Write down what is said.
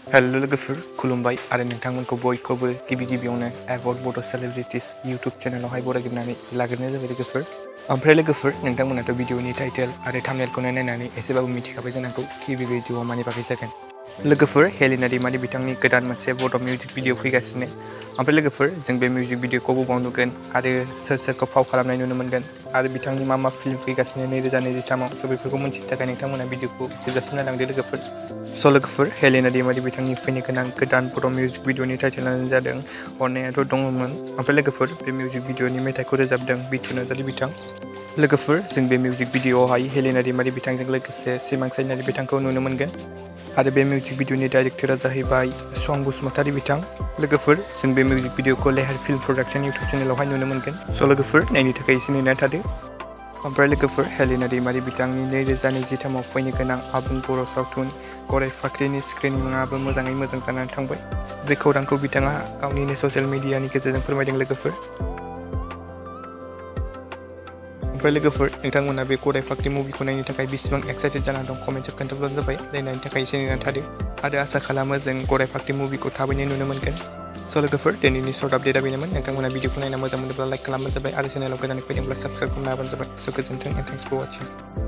Hello लोगोफोर खुलुमबाय आरो नोंथांमोनखौ बयखौबो गिबियावनो एबाउट बड' सेलिब्रिटिस इउट्यूब चेनेलावहाय बरायग्रोनानै लाग्रोनाय जाबाय लोगोफोर। ओमफ्राय लोगोफोर नोंथांमोनाथ' भिडिअनि टाइटेल आरो थाम्बनेलखौनो नायनानै एसेबाबो मिथिखाबाय जानांगौ कि बे भिडिअआ मानि बागै जागोन। लोगोफोर हेलिना दैमारि बिथांनि गोदान मोनसे बड' मिउजिक भिडिअ फैगासिनो। ओमफ्राय लोगोफोर जों बे मिउजिक भिडिअखौ बबाव नुगोन आरो सोर सोरखौ फाव खालामनाय नुनो मोनगोन आरो बिथांनि मा फिल्म फैगासिनो 2023आव स' बेफोरखौ मिन्थिनो थाखाय नोंथांमोना भिडिअखौ जोबजासिम नायलांदो लोगोफोर। स' लोगोफोर हेलिना दैमारि बिथांनि फैनो गोनां गोदान बड' मिउजिक भिडिअनि टाइटेलानो जादों अननायाथ' दङमोन। ओमफ्राय लोगोफोर बे मिउजिक भिडिअनि मेथाइखौ रोजाबदों बितु नार्जारी बिथां। लोगोफोर जों बे मिउजिक भिडिअआवहाय हेलिना दैमारि बिथांजों लोगोसे सिमां सायनारि बिथांखौ नुनो मोनगोन आरो बे मिउजिक भिडिअनि डाइरेक्टरा जाहैबाय सं बसुमतारी बिथां। लोगोफोर जों बे मिउजिक भिडिअखौ लेहेर फिल्म प्रडाक्शन इउट्यूब चेनेलावहाय नुनो मोनगोन। स' लोगोफोर नायनो थाखाय एसे नेनानै थादो। ओमफ्राय लोगोफोर हेलिना दैमारि बिथांनि 2023आव फैनो गोनां आबुं बर' सावथुन गराइ फाख्रिनि स्क्रिनिंआबो मोजाङै मोजां जानानै थांबाय। बे खौरांखौ बिथाङा गावनिनो ससियेल मिडियानि गेजेरजों फोरमायदों लोगोफोर। ओमफ्राय लोगोफोर नोंथांमोना बे गराइ फाख्रि मुभिखौ नायनो थाखाय बेसेबां एक्साइटेड जानानै दं कमेन्टआव खोन्थाब्लानो जाबाय। नायनायनि थाखाय एसे नेनानै थादो आरो आसा खालामो जों गराइ फाख्रि मुभिखौ थाबैनो नुनो मोनगोन। स' लोगोफोर दिनैनि सर्ट आपडेटआ बेनोमोन। नोंथांमोना भिडिअखौ नायना मोजां मोनोब्ला लाइक खालामबानो जाबाय आरो चेनेलाव गोदानै फैदोंब्ला साबस्क्राइब खालामना होबानो जाबाय। स' गोजोन्थों एन्ड थेंक्स फर वाचिं।